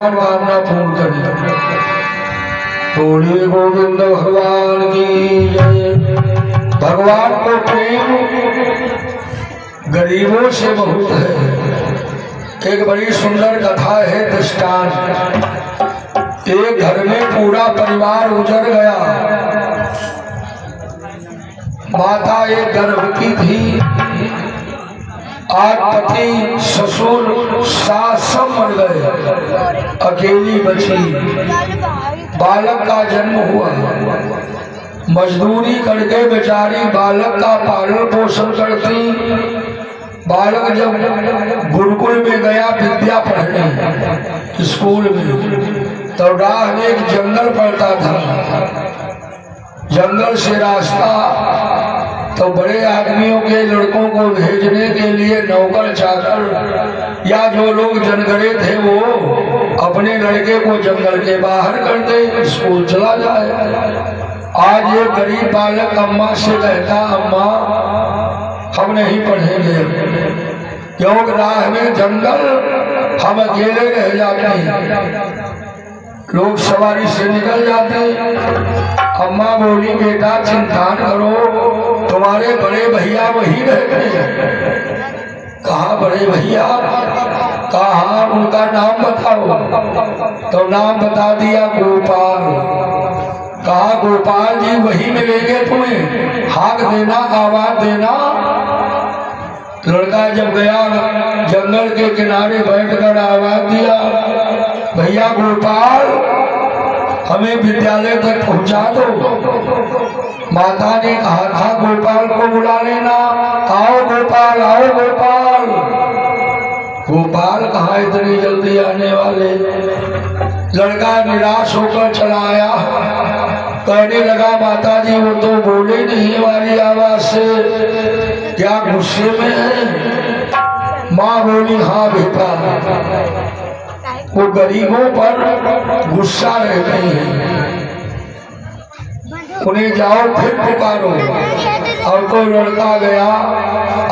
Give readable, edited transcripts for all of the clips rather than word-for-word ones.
कामना पूर्ण करें। बोले गोविंद भगवान की जय। भगवान को प्रेम गरीबों से बहुत है। एक बड़ी सुंदर कथा है दृष्टांत। एक घर में पूरा परिवार उजड़ गया। माता एक गर्भवती थी। आज पति ससुर सास सब मर गए, अकेली बची। बालक का जन्म हुआ। मजदूरी करके बेचारी बालक का पालन पोषण करती। बालक जब गुरुकुल में गया विद्या पढ़ने स्कूल में, तो राह में एक जंगल पड़ता था। जंगल से रास्ता तो बड़े आदमियों के लड़कों को भेजने के लिए नौकर चाकर या जो लोग जनगरे थे वो अपने लड़के को जंगल के बाहर कर दे, स्कूल चला जाए। आज ये गरीब बालक अम्मा से कहता, अम्मा हम नहीं पढ़ेंगे, क्योंकि राह में जंगल, हम अकेले रह जाते हैं, लोग सवारी से निकल जाते हैं। अम्मा बोली, बेटा चिंता न करो, तुम्हारे बड़े भैया वही रहते हैं। कहा बड़े भैया? कहा उनका नाम बताओ। तो नाम बता दिया, गोपाल। कहा गोपाल जी वही मिलेंगे तुम्हें, हाक देना, आवाज देना। लड़का जब गया जंगल के किनारे बैठकर आवाज दिया, भैया गोपाल हमें विद्यालय तक पहुंचा दो। माता ने कहा था गोपाल को बुला लेना। आओ गोपाल, आओ गोपाल। गोपाल कहाँ इतनी जल्दी आने वाले। लड़का निराश होकर चला आया। कहने लगा, माता जी वो तो बोले नहीं हमारी आवाज से, क्या गुस्से में है? माँ बोली, हाँ बेटा, वो गरीबों पर गुस्सा रहते हैं, उन्हें जाओ फिर पुकारो। और तो लड़का गया,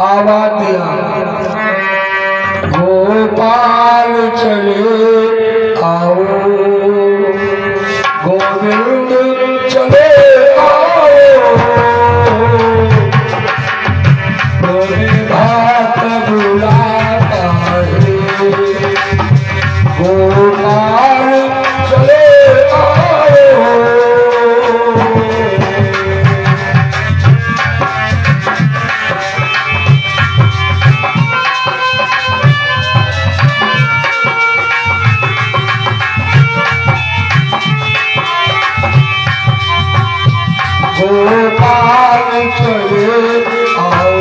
आवाज दिया, गोपाल चले आओ, गोविंद चले आओ, गोविंद भात बुलाता है, गोपाल चले आओ। गोपाल चले आओ,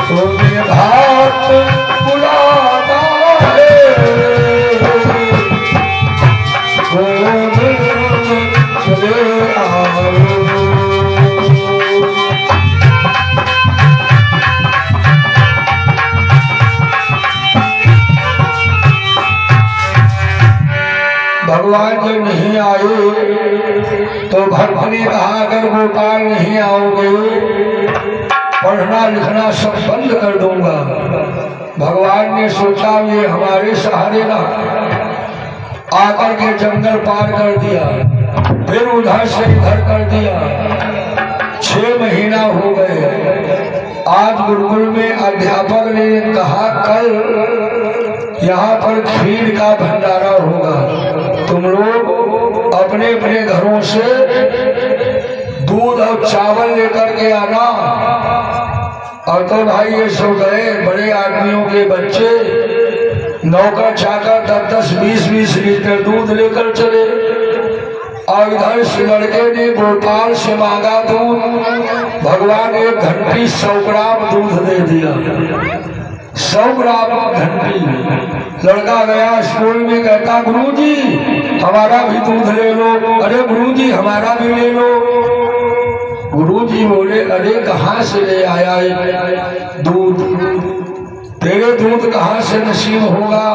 तुम्हें भात बुलाता है, गोविंद चले आओ। भगवान जब नहीं आए तो भक्त ने कहा, अगर गोपाल नहीं आओगे पढ़ना लिखना सब बंद कर दूंगा। भगवान ने सोचा ये हमारे सहारे ना, आकर के जंगल पार कर दिया, फिर उधर से इधर कर दिया। 6 महीना हो गए। आज गुरुकुल में अध्यापक ने कहा, कल यहाँ पर खीर का भंडारा होगा, तुम लोग अपने अपने घरों से दूध और चावल लेकर के आना। और तो भाई ये सो गए बड़े आदमियों के बच्चे, नौकर चाकर 10-10, 20-20 लीटर दूध लेकर चले। और इधर से लड़के ने गोपाल से मांगा दूध। भगवान 1 घंटी 100 ग्राम दूध दे दिया। 100 ग्राम घंटी। लड़का गया स्कूल में, कहता गुरुजी हमारा भी दूध ले लो। अरे गुरुजी हमारा भी ले लो। गुरुजी बोले, अरे कहाँ से ले आया दूध, तेरे दूध कहाँ से नसीब होगा।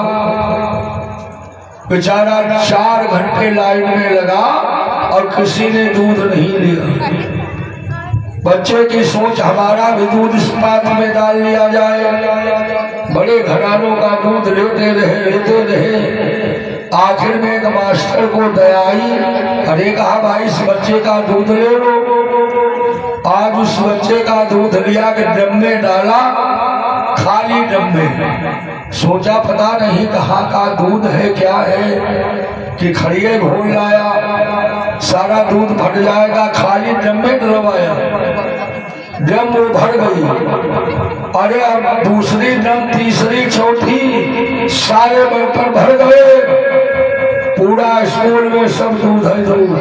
बेचारा 4 घंटे लाइन में लगा और किसी ने दूध नहीं लिया। बच्चे की सोच हमारा भी दूध इस पात्र में डाल लिया जाए। बड़े घरानों का दूध लेते रहे। आखिर में एक मास्टर को दया आई, अरे कहा भाई इस बच्चे का दूध ले लो। आज उस बच्चे का दूध लिया के ड्रम में डाला, खाली ड्रम में। सोचा पता नहीं कहाँ का दूध है क्या है, कि खड़िए घोल लाया, सारा दूध फट जाएगा, खाली ड्रम में डलवाया। ड्रम वो भर गई। अरे अब दूसरी ड्रम, तीसरी, चौथी, सारे बर्तन भर गए। पूरा स्कूल में सब दूध है दूध।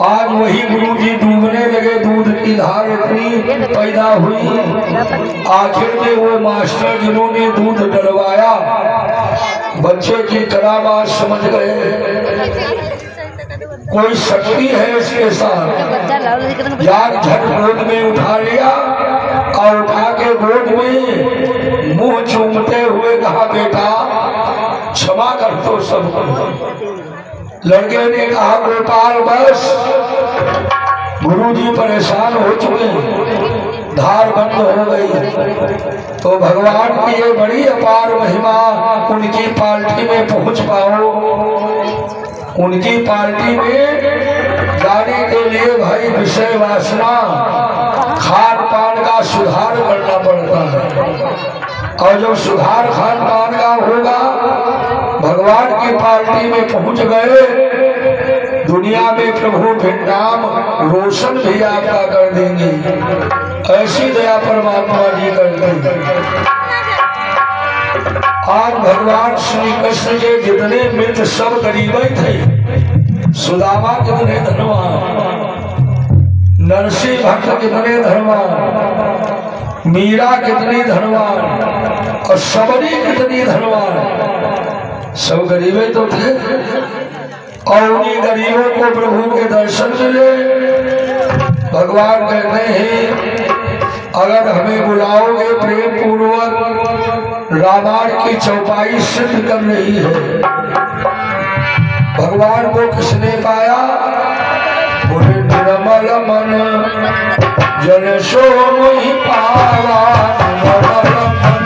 आज वही गुरुजी डूबने लगे, दूध की धार इतनी पैदा हुई। आखिर में वो मास्टर जिन्होंने दूध डलवाया, बच्चे की करामात समझ गए कोई शक्ति है इसके साथ। यार झट गोद में उठा लिया और उठा के गोद में मुंह चूमते हुए कहा बेटा क्षमा कर दो सबको। लड़के ने कहा गोपाल बस, गुरुजी परेशान हो चुके, धार बंद हो गई। तो भगवान की ये बड़ी अपार महिमा, उनकी पार्टी में पहुंच पाओ। उनकी पार्टी में जाने के लिए भाई विषय वासना, खान पान का सुधार करना पड़ता है। और जब सुधार खान पान का होगा, भगवान की पार्टी में पहुंच गए, दुनिया में प्रभु फिर नाम रोशन भी आपका कर देंगे। ऐसी दया परमात्मा जी करते हैं। आज भगवान श्री कृष्ण के जितने मित्र सब गरीब थे। सुदामा कितने धनवान, नरसिंह भक्त कितने धनवान, मीरा कितनी धनवान और सबरी कितनी धनवान। सब गरीबे तो थे। और उन्हीं गरीबों को प्रभु के दर्शन मिले। भगवान कहते हैं अगर हमें बुलाओगे प्रेम पूर्वक, रामायण की चौपाई सिद्ध कर रही है। भगवान को किसने पाया? बोले निर्मल मन जन सो मोहि पावा। निर्मल मन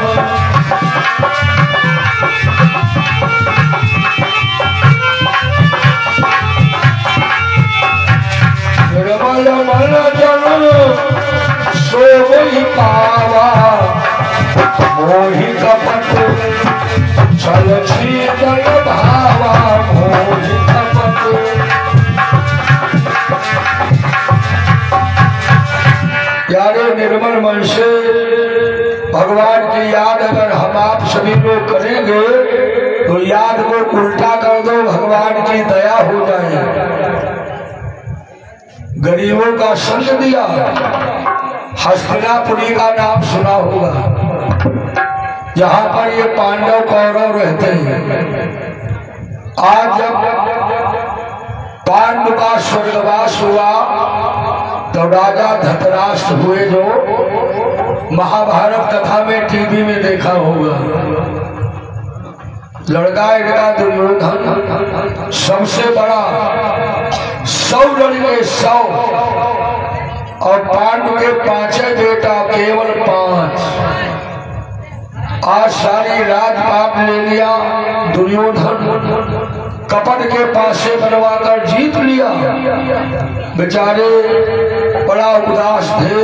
निर्मल मन जन सो मोहि पावा। मोहि कपट छल शीतल भावा। मोहि कपट यारे निर्मल मन से भगवान की याद अगर हम आप सभी लोग करेंगे तो याद को उल्टा कर दो, भगवान की दया हो जाए। गरीबों का संग दिया। हस्तिनापुरी का नाम सुना होगा, जहां पर ये पांडव कौरव रहते हैं। आज जब पांडव का स्वर्गवास हुआ तो राजा धृतराष्ट्र हुए, जो महाभारत कथा में टीवी में देखा होगा। लड़का इनका दुर्योधन सबसे बड़ा, 100 लड़के 100, और पांडव के 5 बेटा केवल 5। आज सारी राजपाट ले लिया। दुर्योधन कपट के पासे बनवाकर जीत लिया। बेचारे बड़ा उदास थे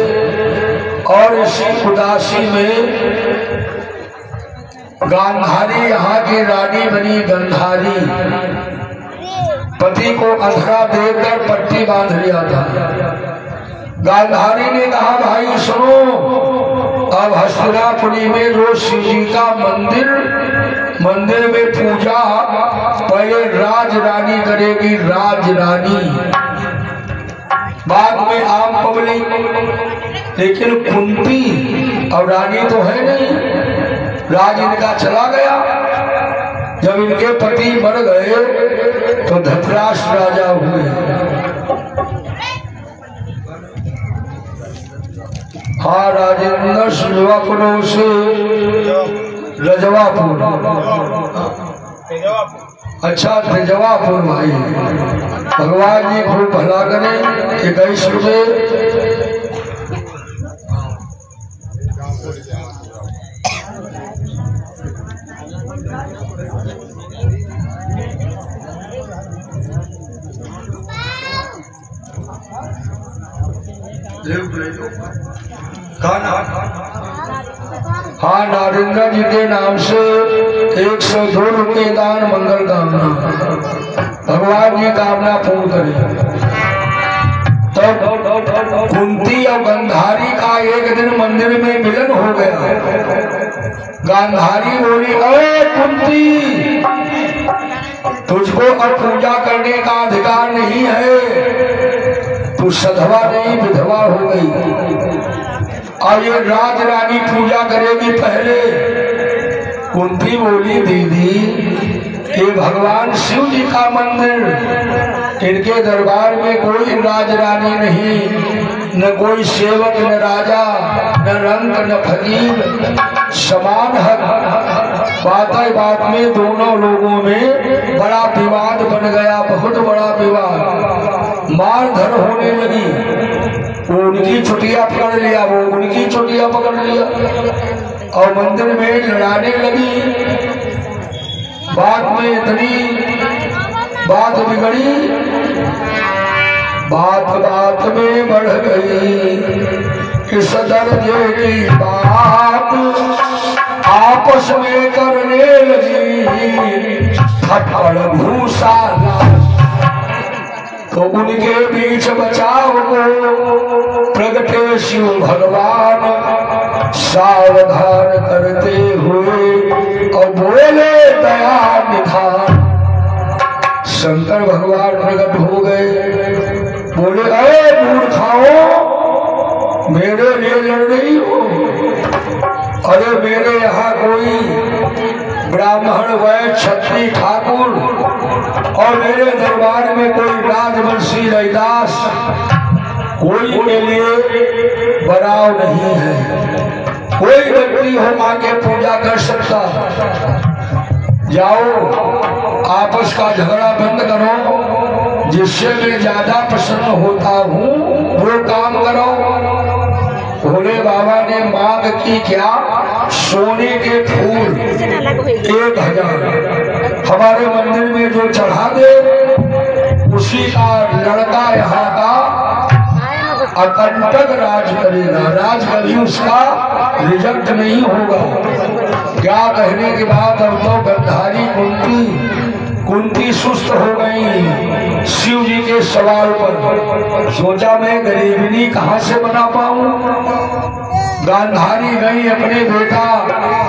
और इसी उदासी में गांधारी यहाँ की रानी बनी। गंधारी पति को अंधरा देकर पट्टी बांध लिया था। गांधारी ने कहा भाई सुनो, अब हस्तिनापुरी में जो शिव जी का मंदिर में पूजा पहले राज रानी करेगी। राज रानी बाद में आम पब्लिक, लेकिन कुंती और रानी तो है नहीं। राज इनका चला गया। जब इनके पति मर गए तो धृतराष्ट्र राजा हुए। हाँ, राजेंद्र सिलवापुरों से रजवापुर, अच्छा तेजवापुर भाई। भगवान जी खूब भला करें। 21 रुपये हाँ, नारेंद्र जी के नाम से 102 रुपये दान मंगल कामना, भगवान जी कामना पूर्ण करें। तब कुंती और गांधारी का एक दिन मंदिर में मिलन हो गया। गांधारी बोली, अरे कुंती, तुझको अब पूजा करने का अधिकार नहीं है, तू सधवा नहीं विधवा हो गई, और ये राज रानी पूजा करेगी पहले। कुंती बोली, दीदी ये भगवान शिव जी का मंदिर, इनके दरबार में कोई राज रानी नहीं, न कोई सेवक, न राजा, न रंग, न फकीर, समान हक। बात में दोनों लोगों में बड़ा विवाद बन गया, बहुत बड़ा विवाद, मारधर होने लगी। वो उनकी छुट्टियां पकड़ लिया, वो उनकी छुट्टियां पकड़ लिया, और मंदिर में लड़ाने लगी। बात में इतनी बात बिगड़ी, बात में बढ़ गई, इस दर्जे की बात आपस में करने लगी, थप्पड़ घूसा तो उनके बीच बचाव को प्रगटे शिव भगवान सावधान करते हुए और बोले, दया निधान। शंकर भगवान प्रकट हो गए, बोले, अरे मूर्खाओ, मेरे लिए लड़ रही हो? अरे मेरे यहाँ कोई ब्राह्मण, वैश्य, क्षत्रिय, ठाकुर और मेरे दरबार में कोई राजवंशी, रैदास, कोई के लिए बनाव नहीं है। कोई व्यक्ति हो आके पूजा कर सकता। जाओ, आपस का झगड़ा बंद करो, जिससे मैं ज्यादा प्रसन्न होता हूँ वो काम करो। भोले बाबा ने मांग की क्या? सोने के फूल 1000 हमारे मंदिर में जो चढ़ा दे, उसी का लड़का यहाँ का अकंटक राज करेगा, राज कभी उसका रिजेक्ट नहीं होगा। क्या कहने के बाद अब तो गांधारी कुंती सुस्त हो गई शिव जी के सवाल पर। सोचा मैं गरीबनी कहाँ से बना पाऊं। गांधारी गई अपने बेटा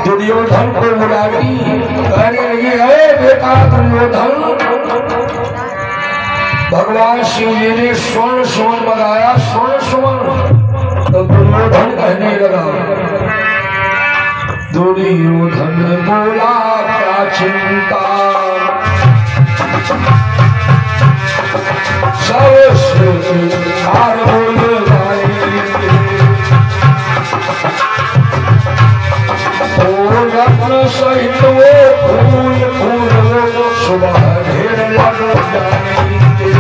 दुर्योधन को बुलाती, कहने लगी, अरे बेटा दुर्योधन, भगवान शिव जी ने स्वर्ण मंगाया, स्वर्ण। तो दुर्योधन कहने लगा, दुर्योधन बोला, क्या चिंता, हार बोल रत्न सहित वो फूल सुबह ढेर लग जाएंगे।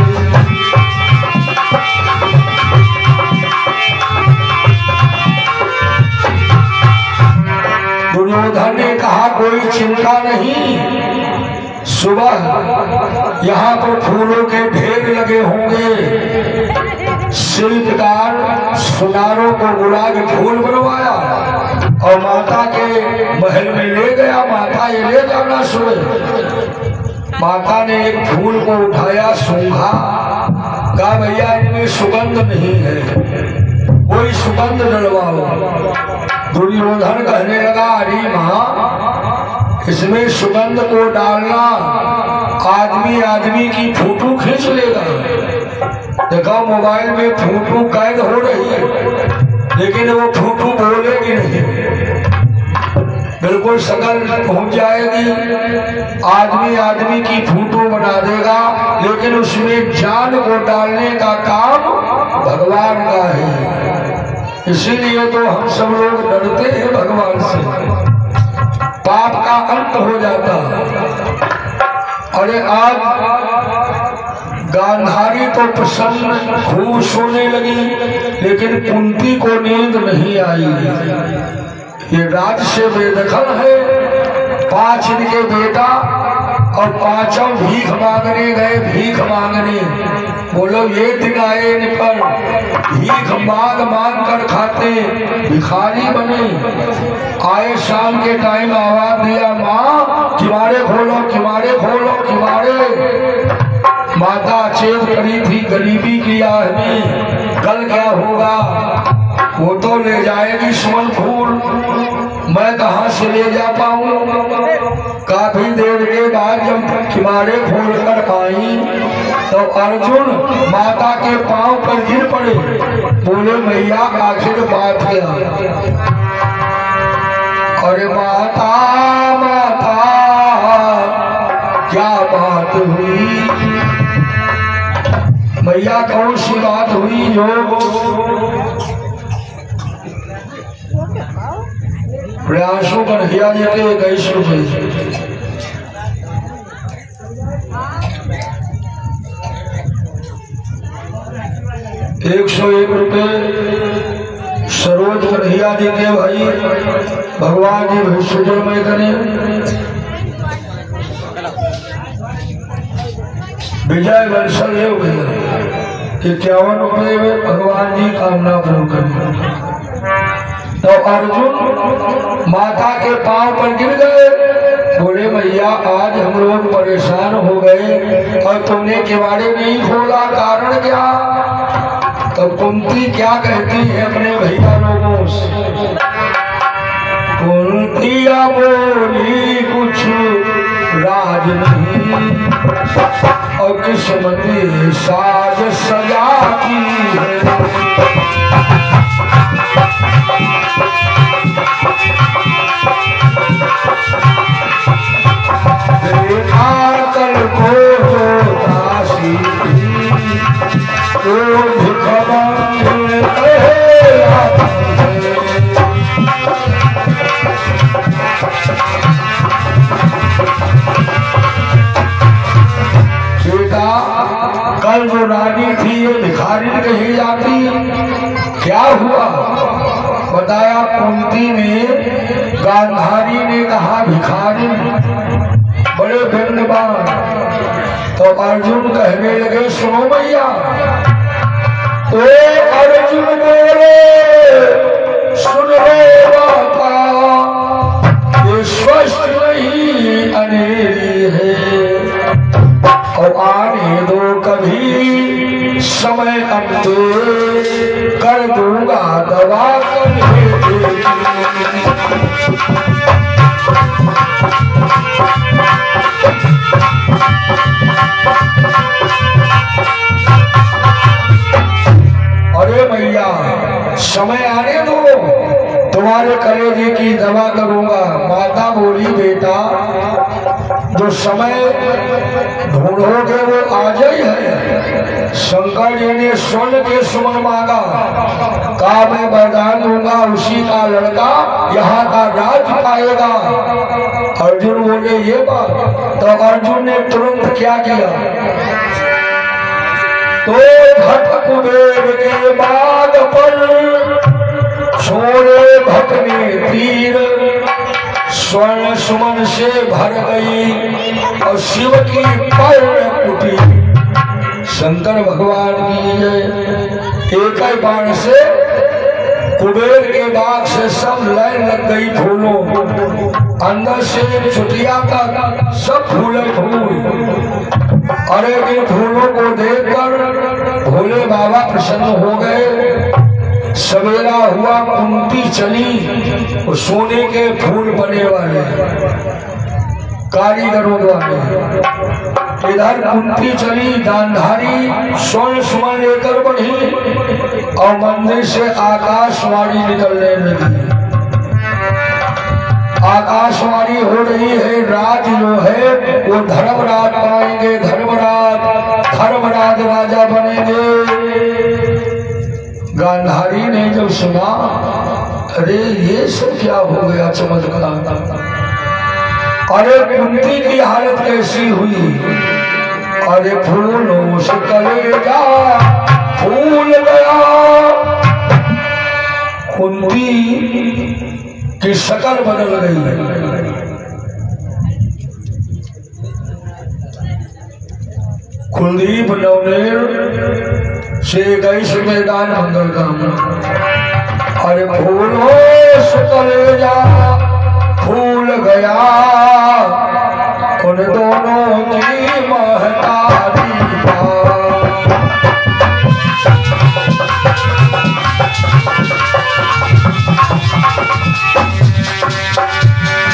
दुर्योधन ने कहा, कोई चिंता नहीं, सुबह यहाँ पर फूलों के ढेर लगे होंगे। शिल्पकार सुनारों को बुला के फूल बनवाया और माता के महल में ले गया। माता ये ले जाना सुबह। माता ने एक फूल को उठाया, सूंघा, कहा भैया इनमें सुगंध नहीं है, कोई सुगंध डलवाओ। दुर्योधन कहने लगा, अरे माँ, इसमें सुगंध को डालना आदमी की फोटो खींच लेगा। देखा मोबाइल में फोटो कैद हो रही है, लेकिन वो फोटो बोलेगी नहीं, बिल्कुल शकल पहुंच जाएगी। आदमी की फोटो बना देगा, लेकिन उसमें जान को डालने का काम भगवान का है। इसीलिए तो हम सब लोग डरते हैं भगवान से, पाप का अंत हो जाता। अरे आज गांधारी तो प्रसन्न खूब सोने लगी, लेकिन कुंती को नींद नहीं आई। ये राज से बेदखल है। 5 इनके बेटा और पांचों भीख मांगने गए, भीख मांगने। बोलो ये दिन आए इन पर भीख मांग मांग कर खाते भिखारी बने। आए शाम के टाइम आवाज दिया, माँ किवाड़े खोलो, किवाड़े खोलो, किवाड़े। माता चेत करी थी गरीबी की आह में, कल क्या होगा, वो तो ले जाएगी सुमन फूल, मैं कहाँ से ले जा पाऊं। काफी देर के बाद जब किवाड़े खोल कर आई तो अर्जुन माता के पांव पर गिर पड़े। बोले मैया आखिर बात क्या। अरे माता माता क्या बात हुई। मैया कौन सी बात हुई जो प्रयासों पर हिया देते 21 रुपये। 101 रुपये सरोज कन्हैया जी के भाई, भगवान जी भविष्यमय करें। विजय वंशल हो गया 51 रुपये में भगवान जी कामना पूर्ण करें। तो अर्जुन माता के पांव पर गिर गए। बोले मैया आज हम लोग परेशान हो गए और तुमने किवाड़े नहीं खोला, कारण क्या। तो कुंती क्या कहती है अपने भैया लोगों से। कुंतिया बोली कुछ राज नहीं और किस्मत साज सजा की है। कल को जो दासी तो बेटा कल जो रानी थी ये भिखारी कही जाती, क्या हुआ बताया। कुंती ने गांधारी ने कहा भिखारी बड़े धन्यवाद। तो अर्जुन कहने लगे सुनो भैया। ओ अर्जुन बोले सुन रे बाबा, ये स्वस्थ नहीं अनेरी है और आने दो कभी समय अंते कर दूंगा दवा कर। अरे भैया समय आने दो, तुम्हारे कलेजे की दवा करूंगा। माता बोली बेटा जो समय ढूंढोगे वो आज ही है। शंकर जी ने स्वर्ण के सुमन मांगा, कहा मैं वरदान दूंगा उसी का लड़का यहाँ का राज पाएगा। अर्जुन बोले ये बात। तो अर्जुन ने तुरंत क्या किया, तो भट कुबेर के बाग पर छोड़े भट ने तीर, स्वर्ण सुमन से भर गई और शिव की पर्ण कुटी। शंकर भगवान की जय। एक ही बाण से कुबेर के बाग से सब लाइन लग गई फूलों, अंदर से चुटिया तक सब फूले फूल। अरे इन फूलों को देखकर भोले बाबा प्रसन्न हो गए। सवेरा हुआ कुंती चली, सोने के फूल बने वाले कारीगरों द्वारा। इधर कुंती चली, गांधारी स्वर्ण सुमन लेकर बढ़ी और मंदिर से आकाशवाणी निकलने लगी। आकाशवाणी हो रही है राज जो है वो धर्मराज पाएंगे, धर्मराज राजा बनेंगे। गांधारी ने जब सुना अरे ये सब क्या हो गया चमत्कार। अरे कुंती की हालत कैसी हुई। अरे फूलों से कलेजा फूल गया। कुंती की शक्ल बदल गई। कुलदीप नवनेर से गई मैदान मंगल कामना। अरे फूलो सुतलेजा फूल गया उन दोनों की महतारी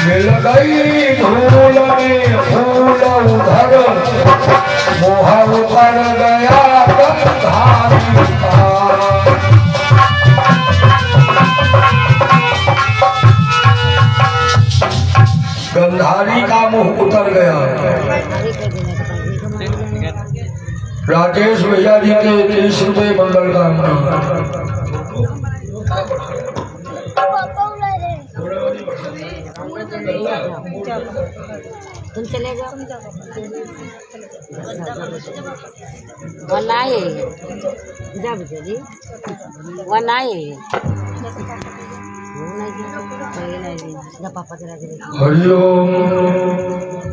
मिल गई धूल में फूल उधर मोह उतर गया गंधारी का। गंधारी का मुंह उतर गया। राकेश भैया जी के 30 रुपये मंगल कामना। तुम चले जाओ वनाए जब जी वनाए हरिओम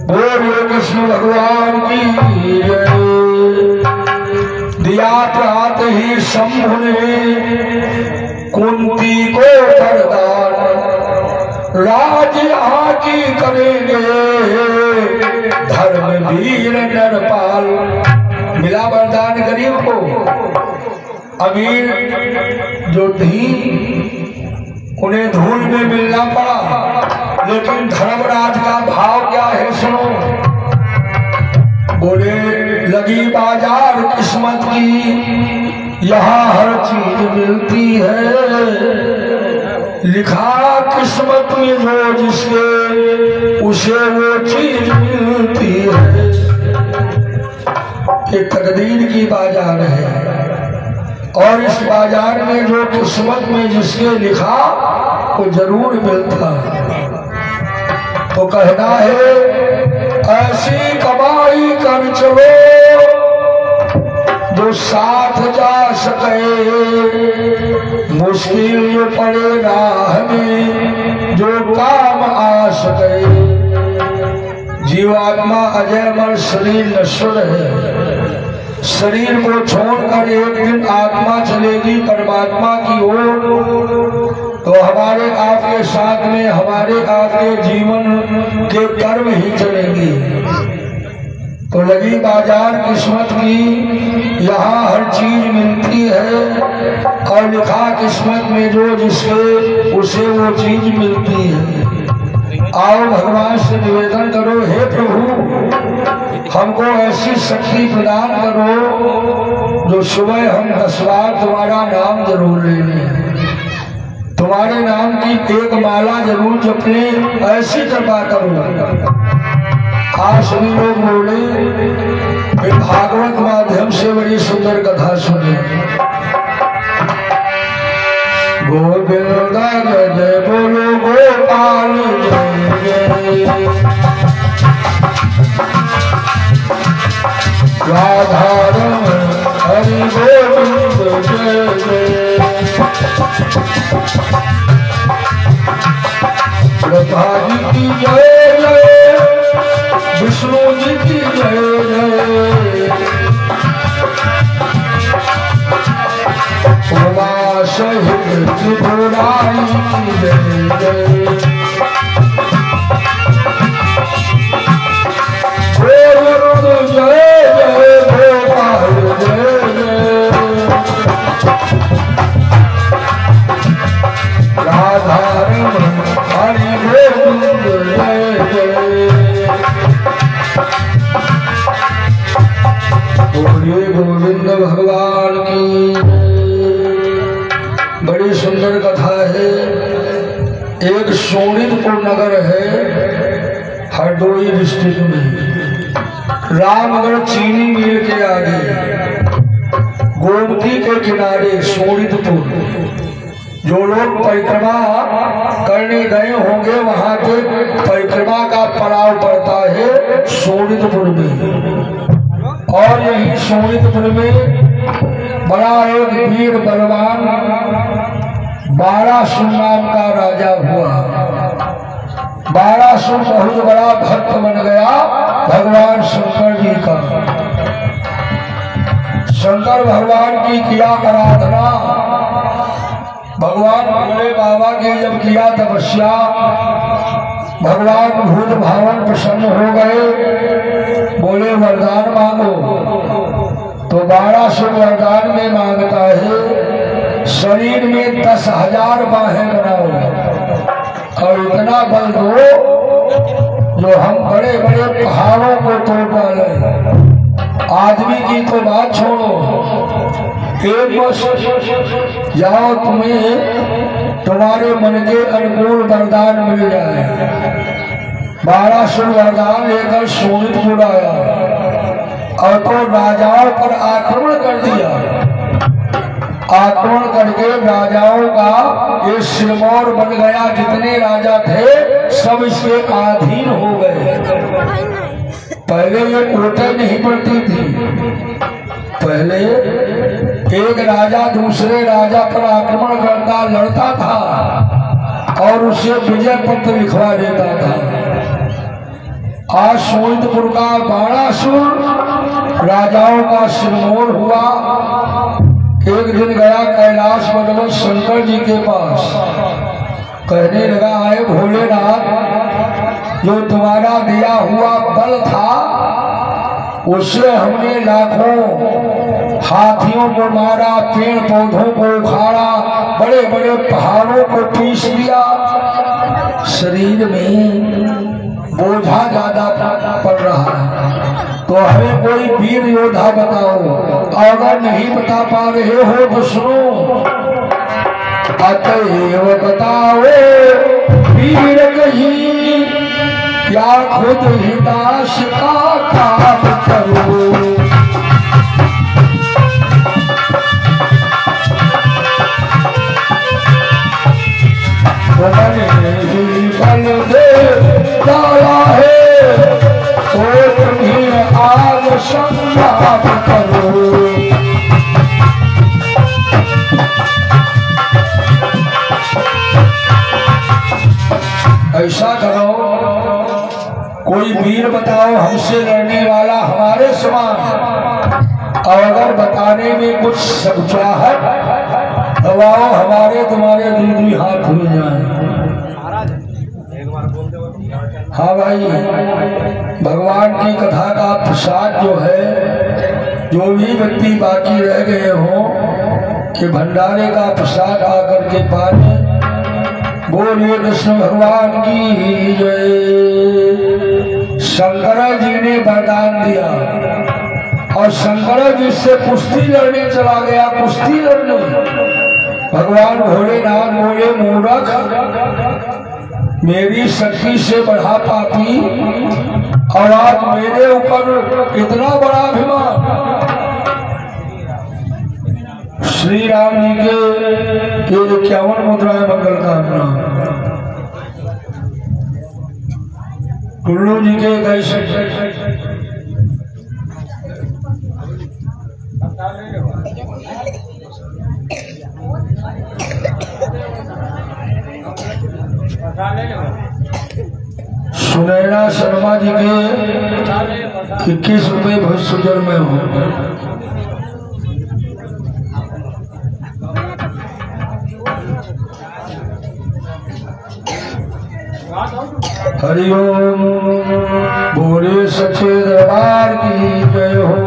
बोलो कृष्ण भगवान की जय। दिया प्रात ही शंभु ने कुंती को वरदान राज यहाँ की करेंगे धर्म वीर नरपाल। मिला वरदान गरीब को, अमीर जो थी उन्हें धूल में मिलना पड़ा, लेकिन धर्मराज का भाव क्या है सुनो। बोले लगी बाजार किस्मत की यहाँ हर चीज मिलती है। लिखा किस्मत में जो जिसके उसे वो चीज मिलती है। ये तकदीर की बाजार है और इस बाजार में जो किस्मत में जिसके लिखा वो जरूर मिलता। तो कहना है ऐसी कमाई कर चलो जो साथ जा सके। मुश्किल ये पड़े राह में जो काम आ सके। जीवात्मा अजय मर शरीर नश्वर है। शरीर को छोड़कर एक दिन आत्मा चलेगी परमात्मा की ओर। तो हमारे आपके साथ में हमारे आपके जीवन के कर्म ही चलेंगे। तो लगी बाजार किस्मत की यहाँ हर चीज मिलती है और लिखा किस्मत में जो जिसके उसे वो चीज मिलती है। आओ भगवान से निवेदन करो, हे प्रभु हमको ऐसी शक्ति प्रदान करो जो सुबह हम 10 बार तुम्हारा नाम जरूर ले लें। तुम्हारे नाम की एक माला जरूर जपने, ऐसी कृपा करो। आज सभी लोग बोले भागवत माध्यम से बड़ी सुंदर कथा सुने। गोविंद जय बोलो गोपाल जय। राधा हरि गोविंद जय जय। ब्रह्मा जी की जय जय, विष्णु जी की जय जय। उमा सहित त्रिपुरारी जय जय। गोविंद जय जय, गोपाल जय जय। राधा रमण हरि गोविंद जय जय। बोलिए गोविंद भगवान की। बड़ी सुंदर कथा है। एक शोणितपुर नगर है हरदोई डिस्ट्रिक्ट में, रामगढ़ चीनी मिल के आगे गोमती के किनारे शोणितपुर। जो लोग परिक्रमा करने गए होंगे वहां पे परिक्रमा का पड़ाव पड़ता है शोणितपुर में। और यही शोणितपुर में बड़ा एक वीर बलवान 12 नाम का राजा हुआ। 12 बहुत बड़ा भक्त बन गया भगवान शंकर जी का। शंकर भगवान की किया आराधना। भगवान भोले बाबा की जब किया तपस्या, भगवान भूत भावन प्रसन्न हो गए, बोले वरदान मांगो। तो 1200 वरदान में मांगता है, शरीर में 10,000 बाहें बनाओ और इतना बल दो जो हम बड़े बड़े पहाड़ों को तोड़ डाले। आदमी की तो बात छोड़ो, एक वर्ष जाओ तुम्हें तुम्हारे मन के अनुकूल वरदान मिल जाए। 1200 वरदान लेकर सोनितपुर आया और तो राजाओं पर आक्रमण कर दिया। आक्रमण करके राजाओं का ये सिरमौर बन गया। जितने राजा थे सब इसके अधीन हो गए। पहले ये कोटे नहीं पड़ती थी। पहले एक राजा दूसरे राजा पर आक्रमण करता, लड़ता था और उसे विजय पत्र लिखवा देता था। आज सोनितपुर का बाणासुर राजाओं का सिरमौर हुआ। एक दिन गया कैलाश पर्वत शंकर जी के पास, कहने लगा, आए भोलेनाथ, जो तुम्हारा दिया हुआ बल था उससे हमने लाखों हाथियों को मारा, पेड़ पौधों को उखाड़ा, बड़े बड़े पहाड़ों को पीस दिया। शरीर में बोझा ज्यादा पड़ रहा है, तो हमें कोई वीर योद्धा बताओ। अगर नहीं बता पा रहे हो तो सुनो, अतएव बताओ वीर कहीं, या खुद ही दास का काम करो। मैंने ही बल दे डाला है, तो तुम्हें आज संग्राम करो। ऐसा करो, कोई वीर बताओ हमसे लड़ने वाला हमारे समान, और अगर बताने में कुछ सच्चाहट तो आओ हमारे तुम्हारे दूसरी हाथ हो जाए। हाँ भाई, भगवान की कथा का प्रसाद जो है, जो भी व्यक्ति बाकी रह गए हो कि भंडारे का प्रसाद आकर के पानी। बोलिए कृष्ण भगवान की जय। शंकर जी ने वरदान दिया और शंकर जी से कुश्ती लड़ने चला गया। कुश्ती लड़ने भगवान भोलेनाथ बोले, मूर्ख, मेरी शक्ति से बढ़ा पापी, और आज मेरे ऊपर इतना बड़ा अभिमान। श्री राम जी के 51 मुद्राएं मंगल कामना, टुल्लू जी के 21, सुनैना शर्मा जी के 21 रुपये भविष्य में हो। हरिओम बोले सच्चे दरबार की जय हो।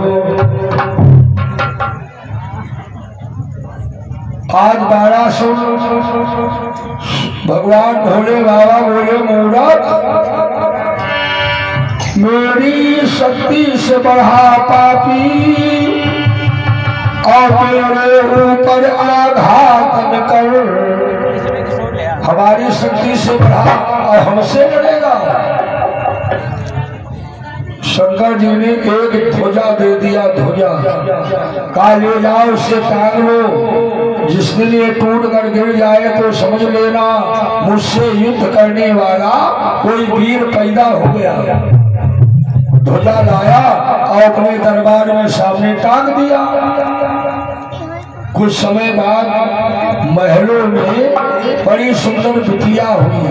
आज 1200 भगवान भोले बाबा बोले, मूर्ख, मेरी शक्ति से बढ़ा पापी, और मेरे ऊपर आघात न कर। हमारी शक्ति से बढ़ा और हमसे लड़ेगा। शंकर जी ने एक ध्वजा दे दिया। ध्वजा का ले जाओ, उसे टांग लो। जिस दिन ये टूट कर गिर जाए तो समझ लेना मुझसे युद्ध करने वाला कोई वीर पैदा हो गया। ध्वजा लाया और अपने दरबार में सामने टांग दिया। कुछ समय बाद महलों में बड़ी सुंदर बिटिया हुई।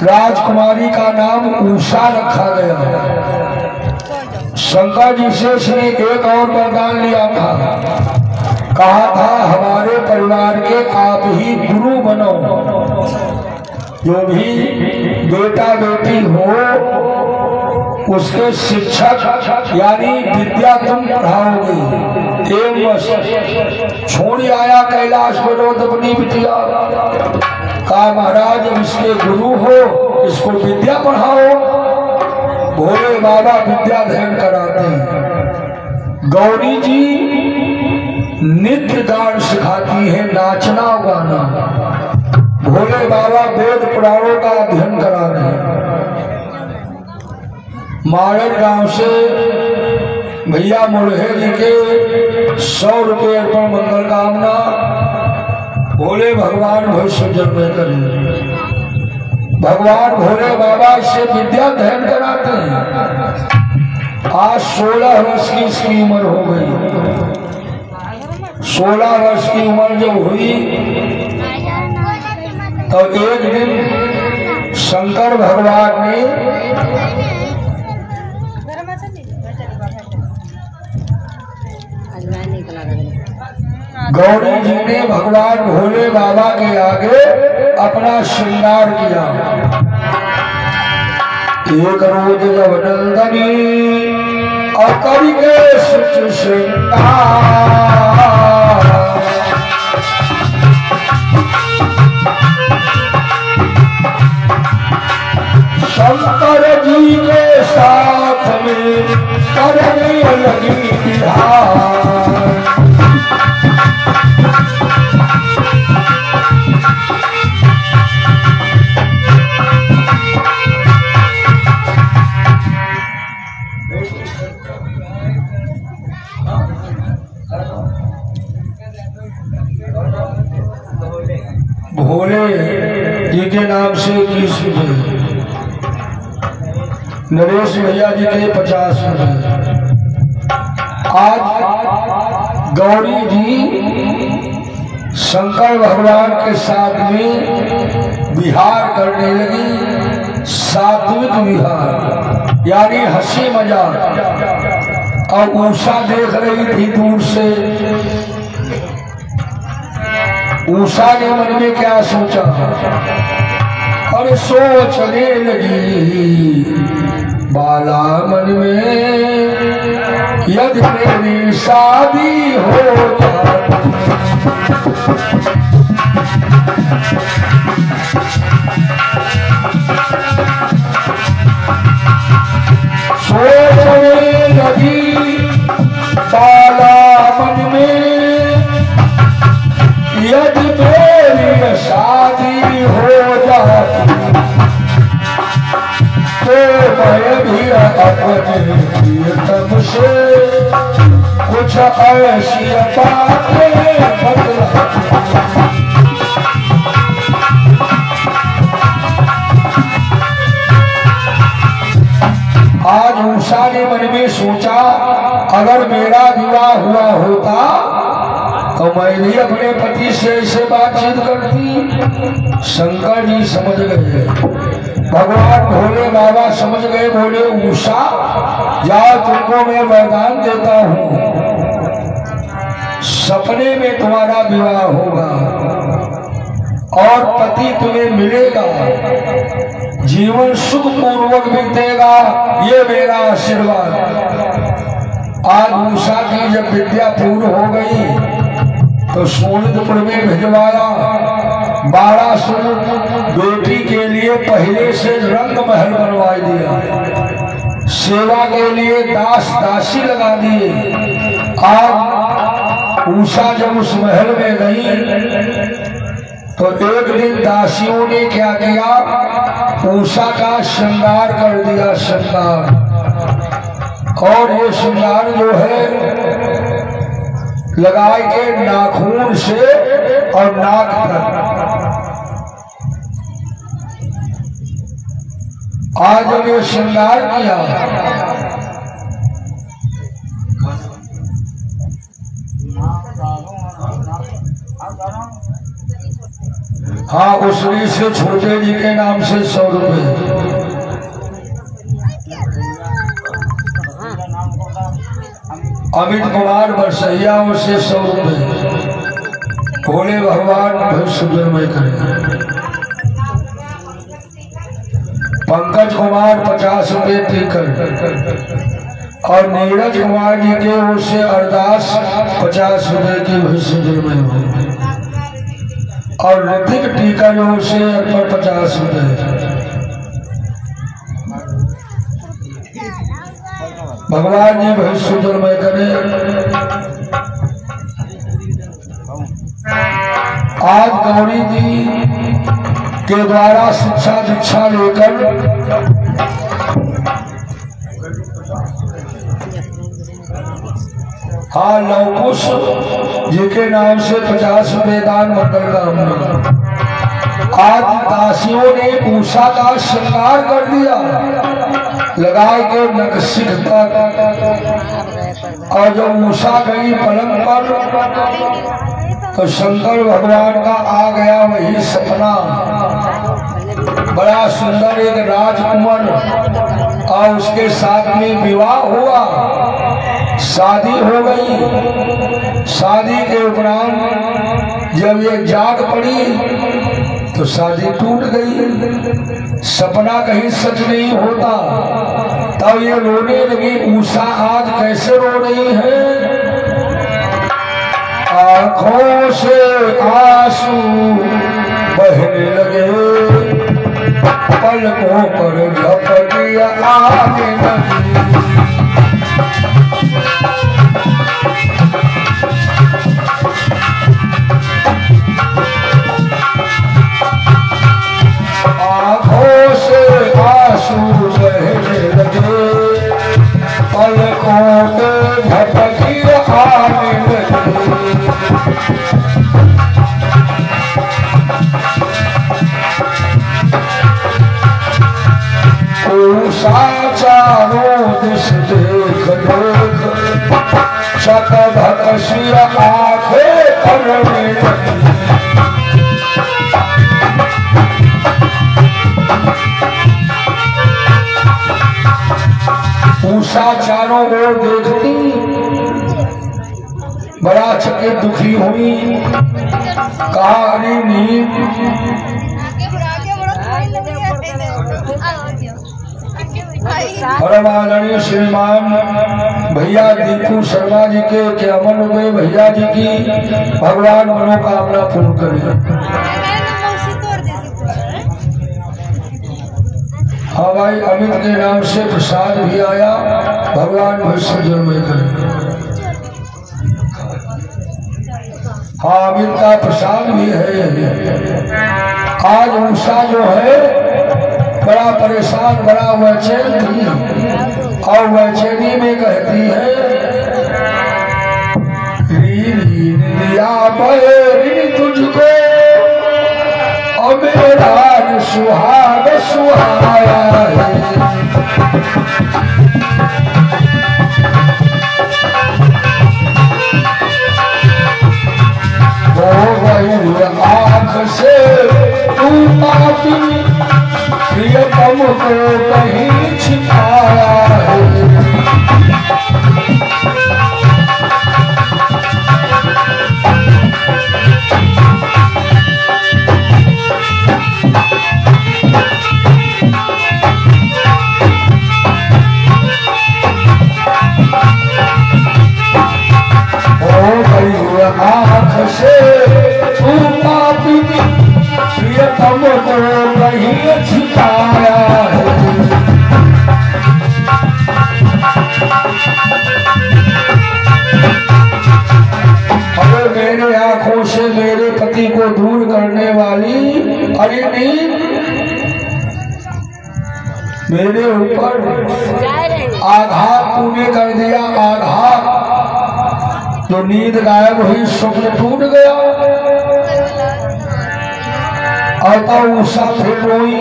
राजकुमारी का नाम उषा रखा गया। शंकर जी से उसने एक और वरदान लिया था, कहा था हमारे परिवार के आप ही गुरु बनो, जो भी बेटा बेटी हो उसके शिक्षक यानी विद्या तुम पढ़ाओगे। एक बस छोड़ आया कैलाश पर्वत अपनी बिटिया, कहा महाराज अब इसके गुरु हो, इसको विद्या पढ़ाओ। भोले बाबा विद्या अध्ययन कराते हैं। गौरी जी नित्य गान सिखाती है, नाचना गाना। भोले बाबा वेद पुराणों का अध्ययन करा रहे हैं। मारड़ गांव से भैया मुरहे जी के 100 रुपये अर्पण मंगल कामना भोले भगवान भविष्य जन्म में करें। भगवान भोले बाबा से विद्या अध्ययन कराते हैं। आज 16 वर्ष की इसकी उम्र हो गई। 16 वर्ष की उम्र जब हुई तो एक दिन शंकर भगवान ने गौरी जी ने भगवान भोले बाबा के आगे अपना श्रृंगार किया। एक रोज जब नंदनी और करके सुच श्रृंगार शंकर जी के साथ में करने लगी विहार। भोले जी के नाम से 20 रुपये, नरेश भैया जी के 50 रुपये। आज गौरी जी शंकर भगवान के साथ में विहार करने लगी, सात्विक विहार यानी हंसी मजाक। और उषा देख रही थी दूर से। उषा ने मन में क्या सोचा, और सोचने लगी बाला मन में यदि मेरी शादी हो जाती। सोचने लगी बाला मन में यदि मेरी शादी हो जाती तो मैं भी अपने प्रियतम से कुछ ऐसी बातें बतलाती। आज उषा ने मन में सोचा अगर मेरा विवाह हुआ होता तो मैं भी अपने पति से ऐसे बातचीत करती। शंकर जी समझ गए, भगवान भोले बाबा समझ गए। बोले उषा जाओ, तुमको मैं वरदान देता हूँ, सपने में तुम्हारा विवाह होगा और पति तुम्हें मिलेगा, जीवन सुख पूर्वक बीतेगा, ये मेरा आशीर्वाद। आज उषा की जब विद्या पूर्ण हो गई तो सोनितपुर में भिजवाया। 1200 बेटी के लिए पहले से रंग महल बनवा दिया, सेवा के लिए दास दासी लगा दिए। आज उषा जब उस महल में गई तो एक दिन दासियों ने क्या किया, उषा का श्रृंगार कर दिया। श्रृंगार, और ये श्रृंगार जो है लगाए के नाखून से और नाक तक। आज जब ये श्रृंगार किया हाँ, उसने से छोटे जी के नाम से 100 रुपये अमित कुमार बरसैया से 100 रुपये, भोले भगवान भविष्य सुंदरमय करें। पंकज कुमार 50 रुपये टिकट और नीरज कुमार जी के ओर से अरदास 50 रुपये की भविष्य सुंदरमय हो और ऋतिक टीका जो से अर्पण 50 रुपये। भगवान जी भविष्य सुंदरमय करें। आज गौरी जी के द्वारा शिक्षा दीक्षा लेकर हाँ लवकुश जी के नाम से 50 रुपये दान मंडल का हमने। आज दासियों ने उषा का श्रृंगार कर दिया, लगाए के नक्शिक तक, और जब उषा गई पलंग पर तो शंकर भगवान का आ गया वही सपना। बड़ा सुंदर एक राजकुमार और उसके साथ में विवाह हुआ, शादी हो गई। शादी के उपरांत जब ये जाग पड़ी तो शादी टूट गई। सपना कहीं सच नहीं होता। तब ये रोने लगी, उषा आज कैसे रो रही है? आंखों से आंसू बहने लगे, पलकों पर झपकियां आने लगी। आंखों से आंसू बहने लगे, पलकों पे झपकियां आने लगी। उषा चारों दिश देख देख शतभक सिर आंखें करने लगी। उषा चारों ओर देखती, बड़ा चकित दुखी हुई। कहा अरे नींद परमाननीय श्रीमान भैया दीपू शर्मा जी के 51 रुपये भैया जी की भगवान मनोकामना पूर्ण करें। हाँ भाई अमित के नाम से प्रसाद भी आया, भगवान भविष्य सुंदरमय करें। हाँ अमित का प्रसाद भी है। आज उषा जो है बड़ा परेशान, बड़ा बेचैन थी और बेचैनी में कहती है रीन दिया बैरिन तुझको और मेरा सुहाग सुहाया है। वो गई आँख से तू पापी प्रियतम को कहीं छिपाया है। आँख से तू पापी प्रियतम को कहीं छिपाया है। अरे मेरे आँखों से मेरे पति को दूर करने वाली, अरे नींद मेरे ऊपर आघात तूने कर दिया। आघात तो नींद गायब हुई, स्वप्न टूट गया। और तब उषा फिर रोई,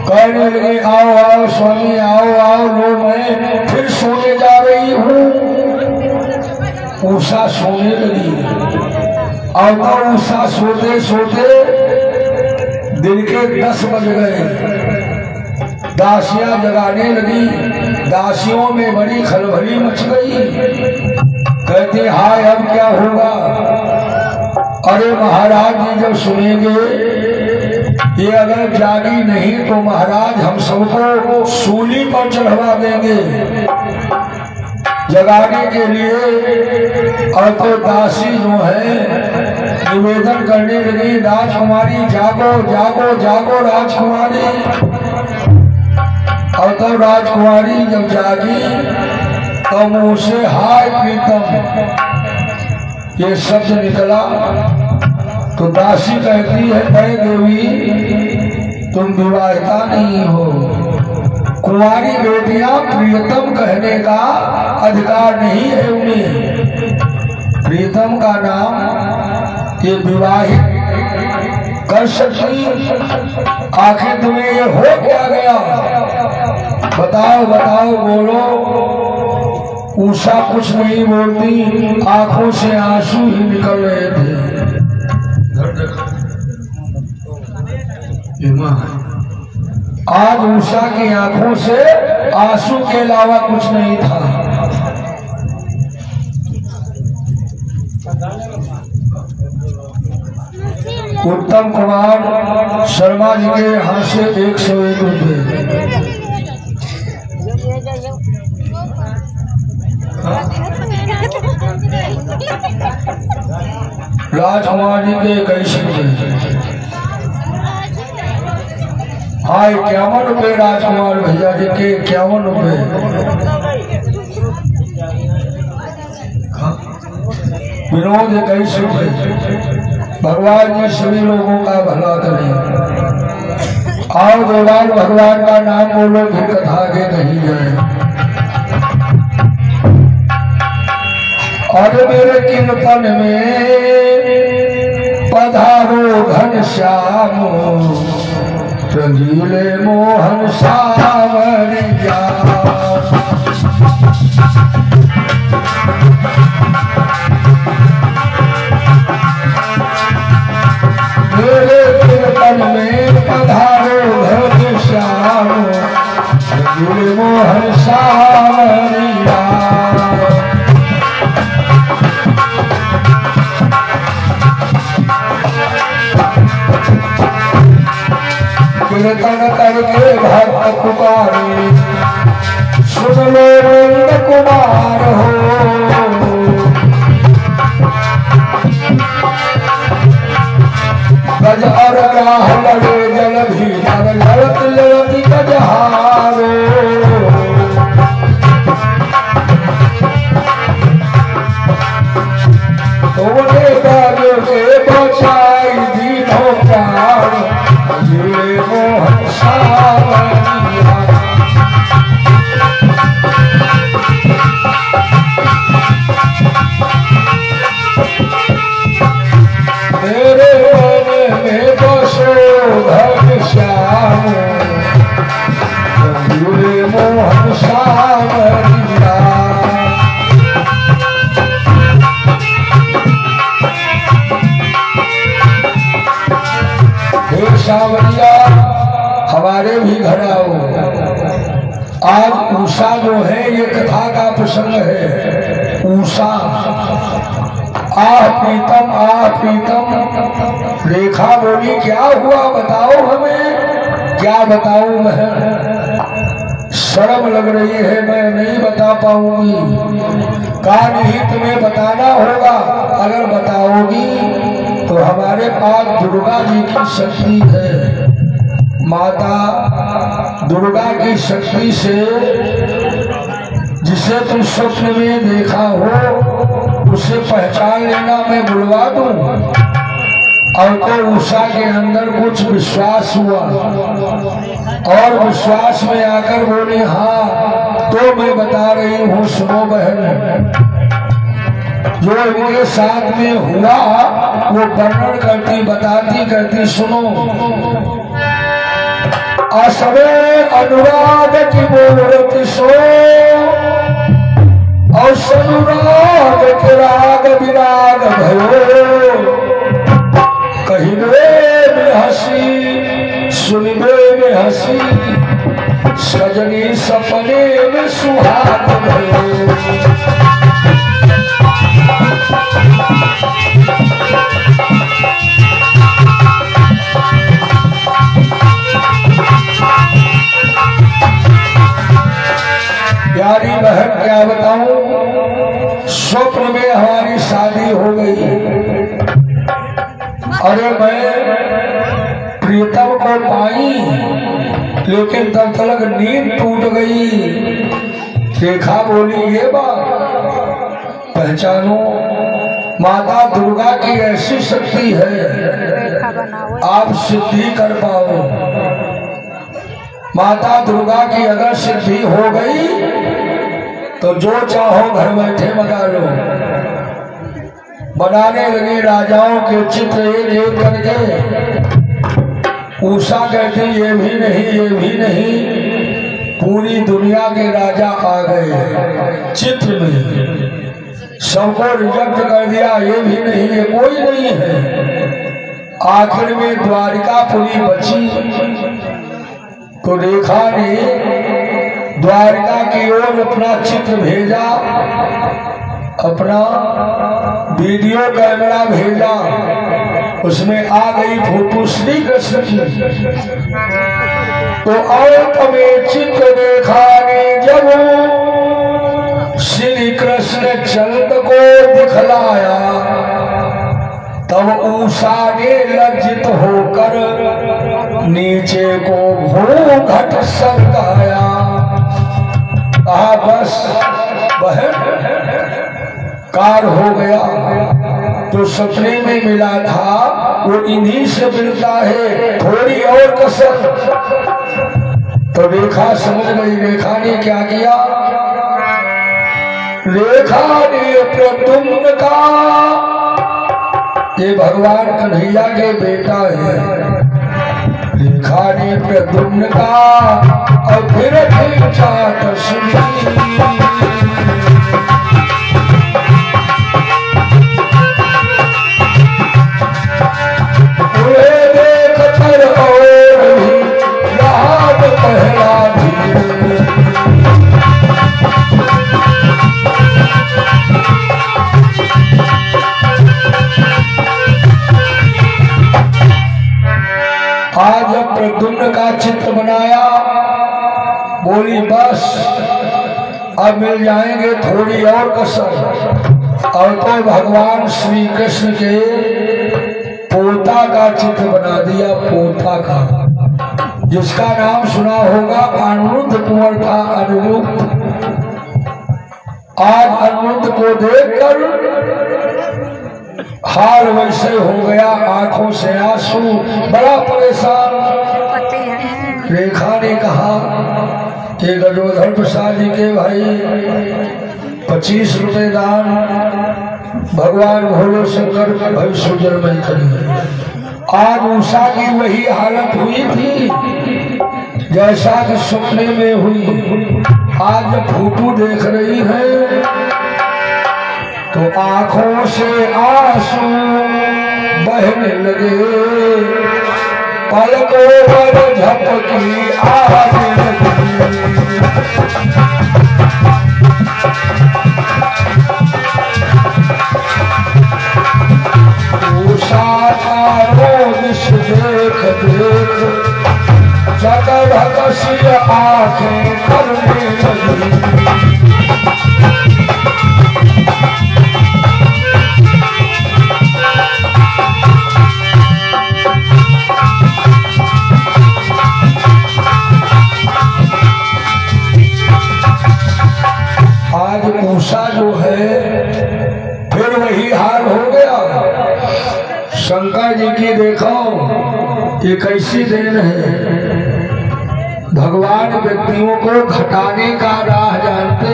कहने लगी आओ आओ स्वामी आओ आओ, लो मैं फिर सोने जा रही हूँ। उषा सोने लगी और तब उषा सोते सोते दिन के 10 बज गए। दासियां जगाने लगी, दासियों में बड़ी खलबली मच गई। कहते हाय अब क्या होगा। अरे महाराज जी जब सुनेंगे ये अगर जागी नहीं तो महाराज हम सबको सूली पर चढ़वा देंगे जगाने के लिए। और तो दासी जो है निवेदन करने लगी, राजकुमारी जागो जागो जागो राजकुमारी। और तो राजकुमारी जब जागी तो मुंह से हाय प्रीतम ये शब्द निकला। तो दासी कहती है अरे देवी तुम विवाहिता नहीं हो, कुंवारी बेटियां प्रियतम कहने का अधिकार नहीं है उन्हें। प्रियतम का नाम ये विवाहित कर सकती। आखिर तुम्हें ये हो क्या गया, बताओ बताओ बोलो। उषा कुछ नहीं बोलती, आंखों से आंसू ही निकल रहे थे। आज उषा की आंखों से आंसू के अलावा कुछ नहीं था। उत्तम कुमार शर्मा जी के यहाँ से 101 रुपये। राजकुमार जी के 21 रुपये। हाँ 51 रुपये राजकुमार भैया जी के 51 रुपये। विनोद 21 रुपये। भगवान जी सभी लोगों का भला करें। आओ दो बार भगवान का नाम बोलो फिर कथा आगे कही जाए। और मेरे कीर्तन में पधारो घनश्याम रंगीले मोहन सावरिया। मेरे कीर्तन में पधारो घनश्याम रंगीले मोहन सावरिया। कीर्तन करके भक्त पुकारे सुन लो नंद कुमार हो। गज और राह लड़े जल भीतर लड़त लड़ती गजहारो। तोने गाजो से बचाई दीनों प्राण मोहन सावरिया। मेरे मन में बसो घनश्याम मोहन सावरिया। हे सावरिया हमारे भी घर आओ। आज उषा जो है ये कथा का प्रसंग है। उषा प्रीतम प्रीतम। रेखा बोली क्या हुआ बताओ हमें। क्या बताऊं मैं, शर्म लग रही है मैं नहीं बता पाऊंगी। कहा नहीं तुम्हें बताना होगा, अगर बताओगी तो हमारे पास दुर्गा जी की शक्ति है। माता दुर्गा की शक्ति से जिसे तुम स्वप्न में देखा हो उसे पहचान लेना मैं बुलवा दूं। और तो उषा के अंदर कुछ विश्वास हुआ और विश्वास में आकर बोले हाँ तो मैं बता रही हूँ सुनो बहन। जो इनके साथ में हुआ वो वर्णन करती बताती करती सुनो। असवे अनुराग की मूर्ति सो और सनुराग के राग विराग भयो। कहिबे में हंसी सुनबे में हंसी सजनी सपने में सुहाग प्यारी बहन क्या बताऊं, स्वप्न में हमारी शादी हो गई। अरे मैं प्रीतम को पाई, लेकिन तब तक नींद टूट गई। रेखा बोली ये बात पहचानो, माता दुर्गा की ऐसी शक्ति है, आप सिद्धि कर पाओ। माता दुर्गा की अगर सिद्धि हो गई तो जो चाहो घर बैठे बना लो। बनाने लगे राजाओं के चित्र एक एक करके। उषा कहती ये भी नहीं, ये भी नहीं, पूरी दुनिया के राजा आ गए चित्र में, सबको रिजेक्ट कर दिया, ये भी नहीं, ये कोई नहीं है। आखिर में द्वारिकापुरी बची तो रेखा ने द्वारका की ओर अपना चित्र भेजा, अपना वीडियो कैमरा भेजा, उसमें आ गई फोटो श्री कृष्ण की। तो अंत में चित्र रेखा ने जब श्री कृष्ण चंद्र को दिखलाया, तब उषा ने लज्जित होकर नीचे को घूंघट सरकाया। कहा बस बहन कार हो गया, तो सपने में मिला था वो इन्हीं से मिलता है, थोड़ी और कसर। तो रेखा समझ गई। रेखा ने क्या किया, रेखा ने प्रद्युम्न का, ये भगवान कन्हैया के बेटा है, रेखा ने प्रद्युम्न का और फिर खींचा तस्वीर। उन्हें देख कर और भी याद पहला धीरे। आज जब प्रद्युम्न का चित्र बनाया, बोली बस अब मिल जाएंगे थोड़ी और कसर। और तो भगवान श्री कृष्ण के पोता का चित्र बना दिया, पोता का, जिसका नाम सुना होगा अनिरुद्ध कुंवर था, अनिरुद्ध। आज अनिरुद्ध को देखकर हाल वैसे हो गया, आंखों से आंसू, बड़ा परेशान। रेखा ने कहा कि गजोधर प्रसाद जी के भाई 25 रुपए दान भगवान भोले शंकर भविष्य जन्म करिए। आज उषा की वही हालत हुई थी जैसा कि सपने में हुई। आज जब फोटो देख रही है तो आंखों से आंसू बहने लगे, पलकों पर झपकी आने लगी। उषा का रोज देख देख जगभग सी आंखें करने लगी। आज उषा जो है फिर वही हाल हो गया। शंकर जी की देखो ये कैसी देन है, भगवान व्यक्तियों को घटाने का राह जानते,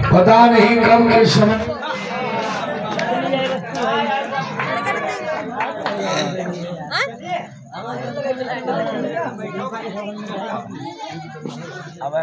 पता नहीं कब के समय। अब